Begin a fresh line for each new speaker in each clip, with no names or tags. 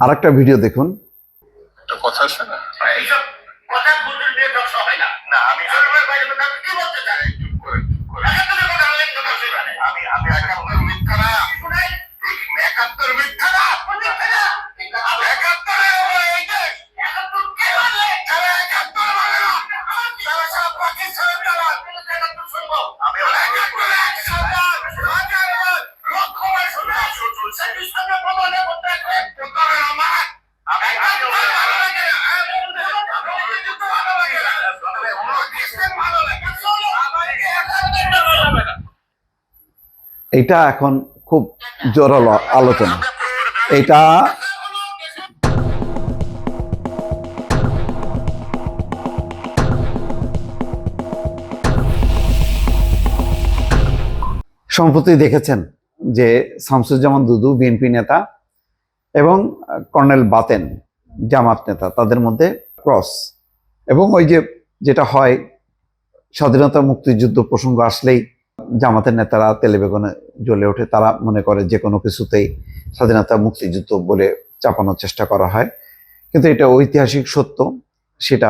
আরেকটা ভিডিও দেখুন।
একটা কথা আছে না, এইসব কথা বুঝুন দিয়ে দর্শক হয় না। না আমি সরকারের বাইরে লোক কি বলতে চাই? চুপ করে একাত্তরের কথা বলেন তো দর্শক জানে। আমি একাত্তর মিথ্যা না শুনাই। একাত্তর মিথ্যা না, মিথ্যা না। একাত্তরে এই দেশ একাত্তর কে বলে? যারা একাত্তর বলে না তারা সব পাকিস্তানের তারা একাত্তর শুনবো। আমি একাত্তরে 1,000 লক্ষ বার শুনে সেই বিষয়ে প্রমাণে করতে হবে আমার।
এটা এখন খুব জোরালো আলোচনা। এটা সম্প্রতি দেখেছেন যে শামসুজ্জামান দুদু বিএনপি নেতা এবং কর্নেল বাতেন জামাত নেতা, তাদের মধ্যে ক্রস। এবং ওই যে যেটা হয়, স্বাধীনতা মুক্তিযুদ্ধ প্রসঙ্গ আসলেই জামাতের নেতারা তেলে বেগুনে জ্বলে ওঠে। তারা মনে করে যে কোনো কিছুতেই স্বাধীনতা মুক্তিযুদ্ধ বলে চাপানোর চেষ্টা করা হয়, কিন্তু এটা ঐতিহাসিক সত্য, সেটা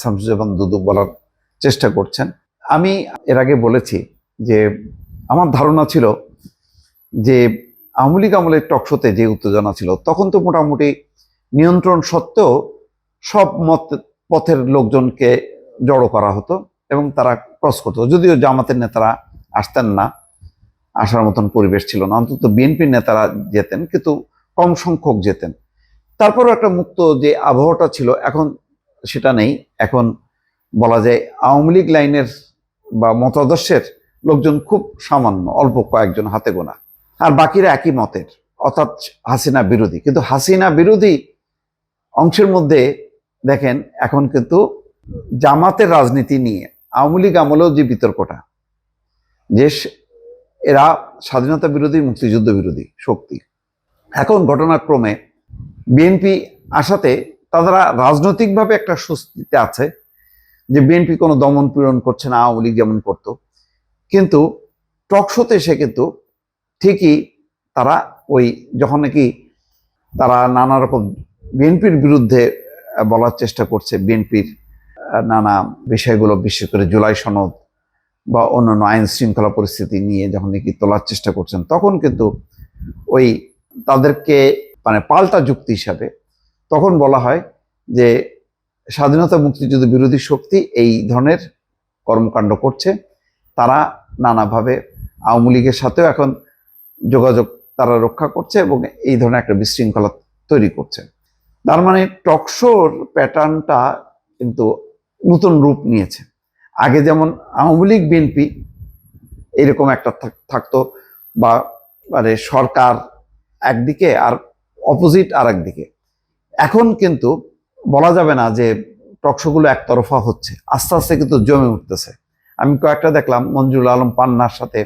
শামসুজ্জামান দুদু বলার চেষ্টা করছেন। আমি এর আগে বলেছি যে আমার ধারণা ছিল যে আওয়ামী লীগ আমলের টকশোতে যে উত্তেজনা ছিল, তখন তো মোটামুটি নিয়ন্ত্রণ সত্ত্বেও সব পথের লোকজনকে জড়ো করা হতো এবং তারা ক্রস করতো। যদিও জামাতের নেতারা আসতেন না, আসার মতন পরিবেশ ছিল না, অন্তত বিএনপির নেতারা যেতেন, কিন্তু কম সংখ্যক যেতেন। তারপরও একটা মুক্ত যে আবহাওয়াটা ছিল, এখন সেটা নেই। এখন বলা যায় আওয়ামী লীগ লাইনের বা মতাদর্শের লোকজন খুব সামান্য, অল্প কয়েকজন হাতে গোনা, আর বাকিরা একই মতের, অর্থাৎ হাসিনা বিরোধী। কিন্তু হাসিনা বিরোধী অংশের মধ্যে দেখেন এখন কিন্তু জামাতের রাজনীতি নিয়ে আওয়ামী লীগ আমলেও যে বিতর্কটা, যে এরা স্বাধীনতা বিরোধী, মুক্তিযুদ্ধ বিরোধী শক্তি, এখন ঘটনাক্রমে বিএনপি আসাতে তারা রাজনৈতিকভাবে একটা স্বস্তিতে আছে যে বিএনপি কোনো দমন পীড়ন করছে না, আওয়ামী লীগ যেমন করতো। কিন্তু টকশোতে এসে কিন্তু ঠিকই তারা ওই যখন নাকি তারা নানা রকম বিএনপির বিরুদ্ধে বলার চেষ্টা করছে, বিএনপির নানা বিষয়গুলো, বিশেষ করে জুলাই সনদ বা অন্যান্য আইন শৃঙ্খলা পরিস্থিতি নিয়ে যখন নাকি তোলার চেষ্টা করছেন, তখন কিন্তু ওই তাদেরকে মানে পাল্টা যুক্তি হিসাবে তখন বলা হয় যে স্বাধীনতা মুক্তিযুদ্ধ বিরোধী শক্তি এই ধরনের কর্মকাণ্ড করছে, তারা নানাভাবে আওয়ামী লীগের সাথেও এখন যোগাযোগ তারা রক্ষা করছে এবং এই ধরনের একটা বিশৃঙ্খলা তৈরি করছে। তার মানে টকশোর প্যাটার্নটা কিন্তু নতুন রূপ নিয়েছে। আগে যেমন আওয়ামী লীগ বিএনপি এরকম একটা থাকতো, বা মানে সরকার একদিকে আর অপোজিট আর একদিকে, এখন কিন্তু বলা যাবে না যে টকশোগুলো একতরফা হচ্ছে, আস্তে আস্তে কিন্তু জমে উঠতেছে। আমি কয়েকটা দেখলাম, মঞ্জুরুল আলম পান্নার সাথে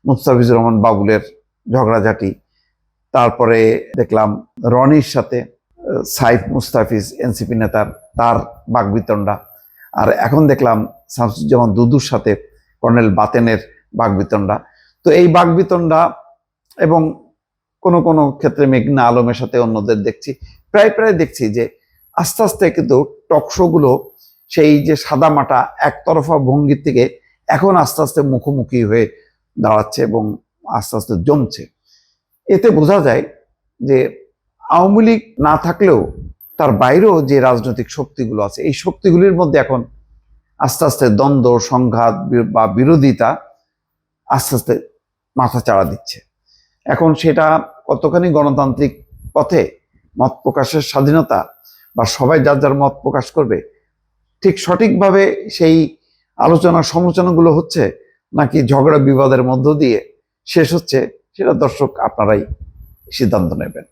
মুস্তাফিজুর রহমান বাবুলের ঝগড়াঝাটি, তারপরে দেখলাম রনির সাথে সাইফ মুস্তাফিজ এনসিপি নেতার তার বাগবিতণ্ডা, আর এখন দেখলাম শামসুজ্জামান দুদুর সাথে কর্নেল বাতেনের বাগবিতণ্ডা। তো এই বাগবিতণ্ডা এবং কোনো কোনো ক্ষেত্রে মেঘনা আলমের সাথে অন্যদের দেখছি, প্রায় দেখছি যে আস্তে আস্তে কিন্তু টকশোগুলো সেই যে সাদামাটা একতরফা ভঙ্গির থেকে এখন আস্তে আস্তে মুখোমুখি হয়ে দাঁড়াচ্ছে এবং আস্তে আস্তে জমছে। এতে বোঝা যায় যে আওয়ামী লীগ না থাকলেও তার বাইরেও যে রাজনৈতিক শক্তিগুলো আছে, এই শক্তিগুলির মধ্যে এখন আস্তে আস্তে দ্বন্দ্ব, সংঘাত বা বিরোধিতা আস্তে আস্তে মাথা চাড়া দিচ্ছে। এখন সেটা কতখানি গণতান্ত্রিক পথে মত প্রকাশের স্বাধীনতা, বা সবাই যার যার মত প্রকাশ করবে, ঠিক সঠিকভাবে সেই আলোচনা সমালোচনাগুলো হচ্ছে নাকি ঝগড়া বিবাদের মধ্য দিয়ে শেষ হচ্ছে, সেটা দর্শক আপনারাই সিদ্ধান্ত নেবেন।